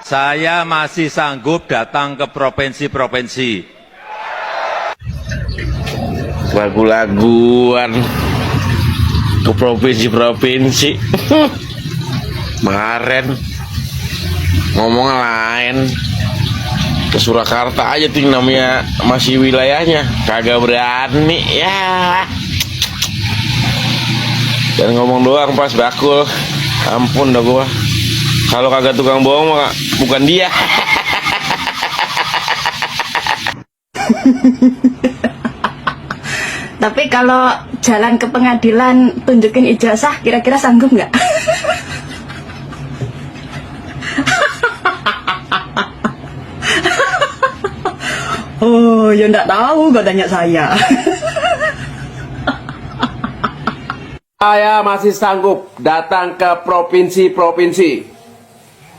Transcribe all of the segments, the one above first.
Saya masih sanggup datang ke provinsi-provinsi. Lagu-laguan ke provinsi-provinsi. Kemarin ngomong lain, ke Surakarta aja tuh namanya masih wilayahnya, kagak berani ya. Dan ngomong doang pas bakul, ampun dah gua. Kalau kagak tukang bohong mah bukan dia. Tapi kalau jalan ke pengadilan tunjukin ijazah, kira-kira sanggup nggak? Oh, ya nggak tahu, gak tanya saya. Saya masih sanggup datang ke provinsi-provinsi.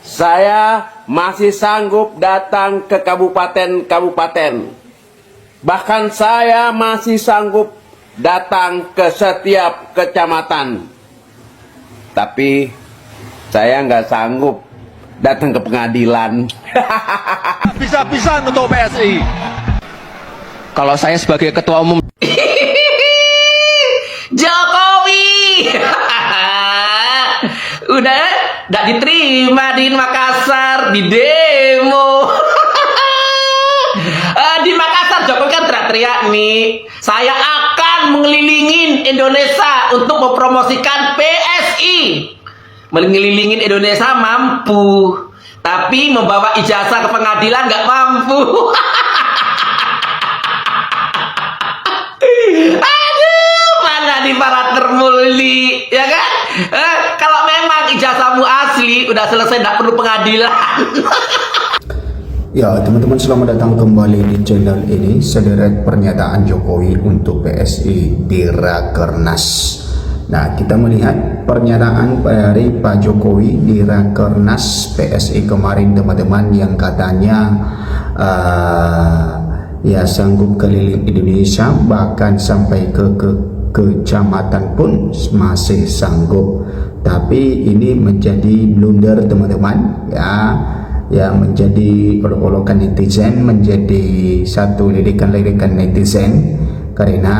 Saya masih sanggup datang ke kabupaten-kabupaten. Bahkan saya masih sanggup datang ke setiap kecamatan. Tapi saya nggak sanggup datang ke pengadilan. Bisa-bisa untuk PSI. Kalau saya sebagai ketua umum Jokowi udah gak diterima di Makassar, di demo. Di Makassar Jokowi kan teriak-teriak nih, saya akan mengelilingin Indonesia untuk mempromosikan PSI. Mengelilingin Indonesia mampu, tapi membawa ijazah ke pengadilan nggak mampu. Aduh, mana di para termuli, ya kan? Kalau memang ijazahmu asli, udah selesai, nggak perlu pengadilan. Ya, teman-teman, selamat datang kembali di channel ini. Sederet pernyataan Jokowi untuk PSI di Rakernas. Nah, kita melihat pernyataan dari Pak Jokowi di Rakernas PSI kemarin, teman-teman, yang katanya ya sanggup keliling Indonesia, bahkan sampai ke kecamatan pun masih sanggup. Tapi ini menjadi blunder, teman-teman, ya menjadi olok-olokan netizen, menjadi satu lidikan-lidikan netizen karena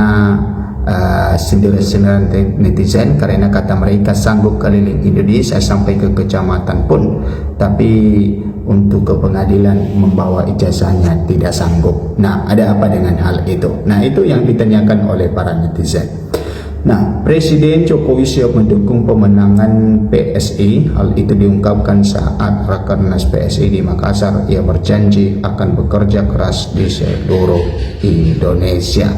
sindiran-sindiran netizen, karena kata mereka sanggup keliling Indonesia sampai ke kecamatan pun, tapi untuk ke pengadilan membawa ijazahnya tidak sanggup. Nah, ada apa dengan hal itu? Nah, itu yang ditanyakan oleh para netizen. Nah, Presiden Jokowi siap mendukung pemenangan PSI. Hal itu diungkapkan saat Rakernas PSI di Makassar. Ia berjanji akan bekerja keras di seluruh Indonesia.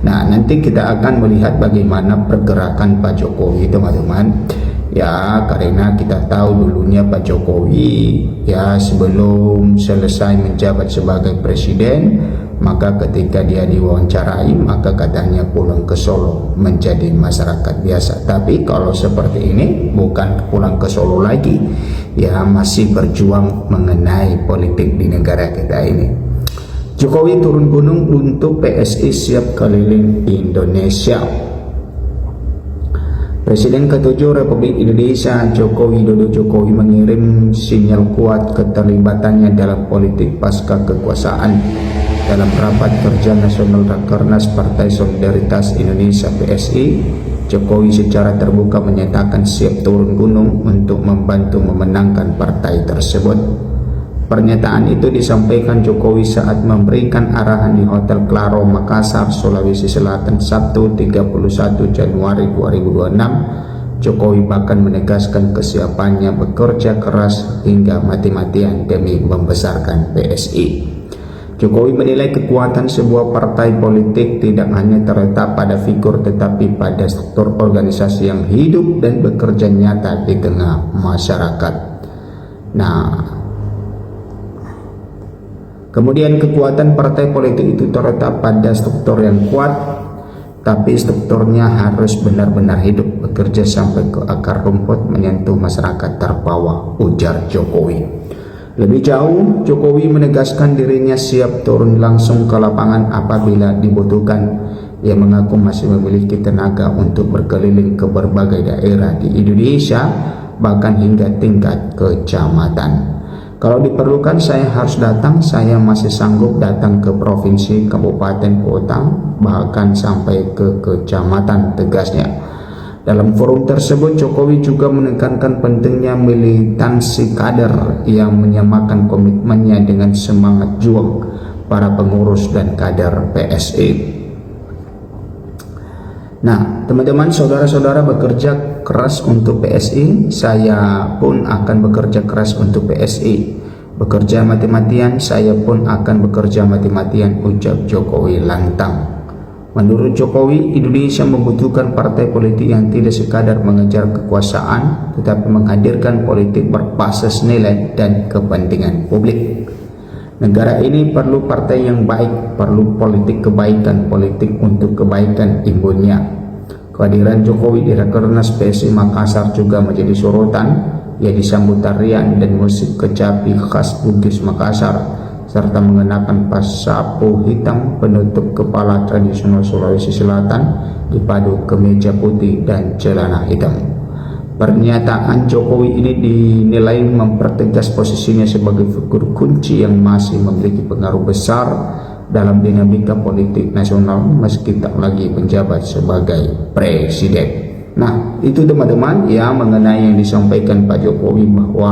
Nah, nanti kita akan melihat bagaimana pergerakan Pak Jokowi, teman-teman. Ya, karena kita tahu dulunya Pak Jokowi, ya sebelum selesai menjabat sebagai presiden, maka ketika dia diwawancarai, maka katanya pulang ke Solo menjadi masyarakat biasa. Tapi kalau seperti ini bukan pulang ke Solo lagi, ya masih berjuang mengenai politik di negara kita ini. Jokowi turun gunung untuk PSI siap keliling Indonesia. Presiden ke-7 Republik Indonesia Joko Widodo Jokowi mengirim sinyal kuat keterlibatannya dalam politik pasca kekuasaan. Dalam rapat kerja nasional Rakernas Partai Solidaritas Indonesia PSI, Jokowi secara terbuka menyatakan siap turun gunung untuk membantu memenangkan partai tersebut. Pernyataan itu disampaikan Jokowi saat memberikan arahan di Hotel Claro Makassar, Sulawesi Selatan, Sabtu 31 Januari 2026. Jokowi bahkan menegaskan kesiapannya bekerja keras hingga mati-matian demi membesarkan PSI. Jokowi menilai kekuatan sebuah partai politik tidak hanya terletak pada figur tetapi pada struktur organisasi yang hidup dan bekerja nyata di tengah masyarakat. Nah, kemudian kekuatan partai politik itu terletak pada struktur yang kuat, tapi strukturnya harus benar-benar hidup, bekerja sampai ke akar rumput, menyentuh masyarakat terbawah, ujar Jokowi. Lebih jauh, Jokowi menegaskan dirinya siap turun langsung ke lapangan apabila dibutuhkan. Ia mengaku masih memiliki tenaga untuk berkeliling ke berbagai daerah di Indonesia, bahkan hingga tingkat kecamatan. Kalau diperlukan saya harus datang, saya masih sanggup datang ke provinsi, kabupaten, kota, bahkan sampai ke kecamatan, tegasnya. Dalam forum tersebut, Jokowi juga menekankan pentingnya militansi kader yang menyamakan komitmennya dengan semangat juang para pengurus dan kader PSI. Nah, teman-teman, saudara-saudara bekerja keras untuk PSI, saya pun akan bekerja keras untuk PSI. Bekerja mati-matian, saya pun akan bekerja mati-matian, ucap Jokowi lantang. Menurut Jokowi, Indonesia membutuhkan partai politik yang tidak sekadar mengejar kekuasaan, tetapi menghadirkan politik berbasis nilai dan kepentingan publik. Negara ini perlu partai yang baik, perlu politik kebaikan, politik untuk kebaikan imbunnya. Kehadiran Jokowi di Rakernas PSI Makassar juga menjadi sorotan. Ia disambut tarian dan musik kecapi khas Bugis Makassar, serta mengenakan pasapu hitam penutup kepala tradisional Sulawesi Selatan dipadu kemeja putih dan celana hitam. Pernyataan Jokowi ini dinilai mempertegas posisinya sebagai figur kunci yang masih memiliki pengaruh besar dalam dinamika politik nasional meski tak lagi menjabat sebagai presiden. Nah, itu teman-teman ya mengenai yang disampaikan Pak Jokowi bahwa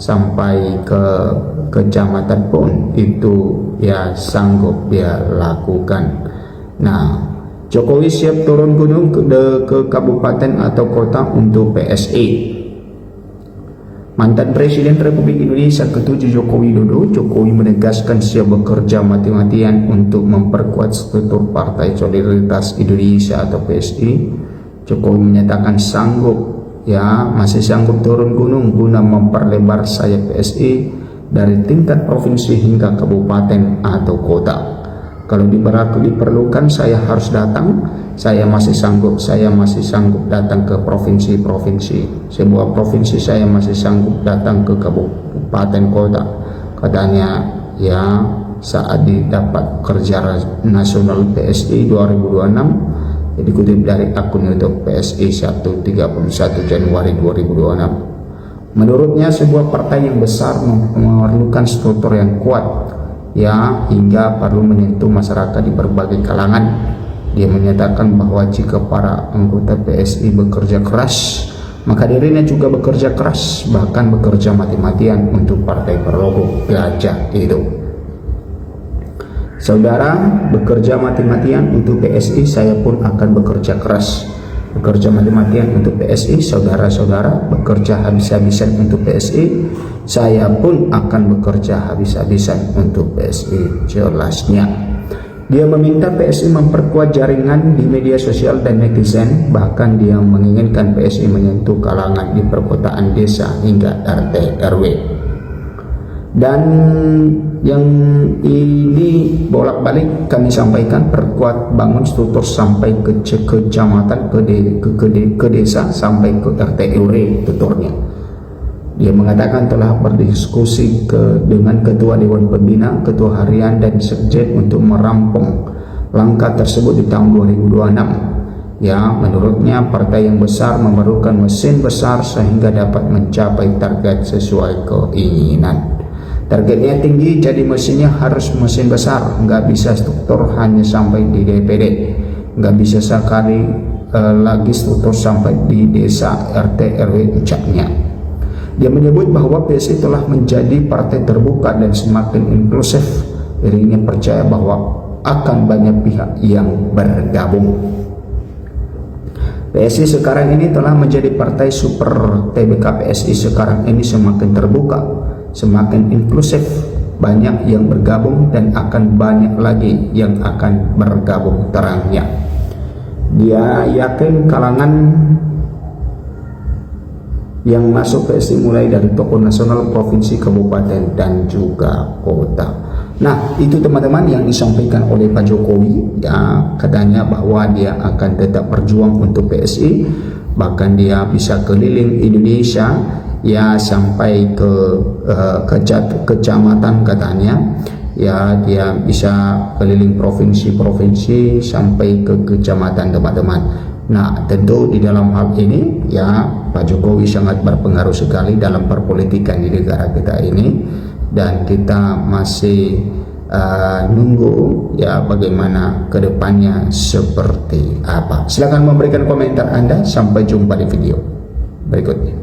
sampai ke kecamatan pun itu ya sanggup dia lakukan. Nah, Jokowi siap turun gunung ke kabupaten atau kota untuk PSI. Mantan Presiden Republik Indonesia ke-7 Joko Widodo, Jokowi menegaskan siap bekerja mati-matian untuk memperkuat struktur Partai Solidaritas Indonesia atau PSI. Jokowi menyatakan masih sanggup turun gunung guna memperlebar sayap PSI dari tingkat provinsi hingga kabupaten atau kota. Kalau diperlukan saya harus datang, saya masih sanggup datang ke provinsi-provinsi. Sebuah provinsi saya masih sanggup datang ke kabupaten kota. Katanya ya saat didapat kerja nasional PSI 2026, dikutip dari akun YouTube PSI 31 Januari 2026. Menurutnya sebuah partai yang besar memerlukan struktur yang kuat ya hingga perlu menyentuh masyarakat di berbagai kalangan. Dia menyatakan bahwa jika para anggota PSI bekerja keras, maka dirinya juga bekerja keras, bahkan bekerja mati-matian untuk partai berlogo gajah itu. Saudara, bekerja mati-matian untuk PSI, saya pun akan bekerja keras. Bekerja mati-matian untuk PSI, saudara-saudara bekerja habis-habisan untuk PSI, saya pun akan bekerja habis-habisan untuk PSI, jelasnya. Dia meminta PSI memperkuat jaringan di media sosial dan netizen, bahkan dia menginginkan PSI menyentuh kalangan di perkotaan, desa hingga RT RW. Dan yang ini bolak-balik kami sampaikan, perkuat bangun struktur sampai ke kecamatan, ke desa sampai ke RT RW tuturnya. Dia mengatakan telah berdiskusi dengan Ketua Dewan Pembina, Ketua Harian dan Sekjen untuk merampung langkah tersebut di tahun 2026. Ya, menurutnya partai yang besar memerlukan mesin besar sehingga dapat mencapai target sesuai keinginan. Targetnya tinggi, jadi mesinnya harus mesin besar, nggak bisa struktur hanya sampai di DPD, nggak bisa sekali lagi struktur sampai di desa RT RW, ucapnya. Dia menyebut bahwa PSI telah menjadi partai terbuka dan semakin inklusif. Dirinya percaya bahwa akan banyak pihak yang bergabung. PSI sekarang ini telah menjadi partai super. TBK PSI sekarang ini semakin terbuka, semakin inklusif, banyak yang bergabung dan akan banyak lagi yang akan bergabung, terangnya. Dia yakin kalangan yang masuk PSI mulai dari tokoh nasional, provinsi, kabupaten, dan juga kota. Nah, itu teman-teman yang disampaikan oleh Pak Jokowi. Ya, katanya bahwa dia akan tetap berjuang untuk PSI, bahkan dia bisa keliling Indonesia ya sampai ke kecamatan katanya. Ya, dia bisa keliling provinsi-provinsi sampai ke kecamatan, teman-teman. Nah, tentu di dalam hal ini ya Pak Jokowi sangat berpengaruh sekali dalam perpolitikan di negara kita ini, dan kita masih nunggu ya bagaimana kedepannya seperti apa. Silakan memberikan komentar Anda. Sampai jumpa di video berikutnya.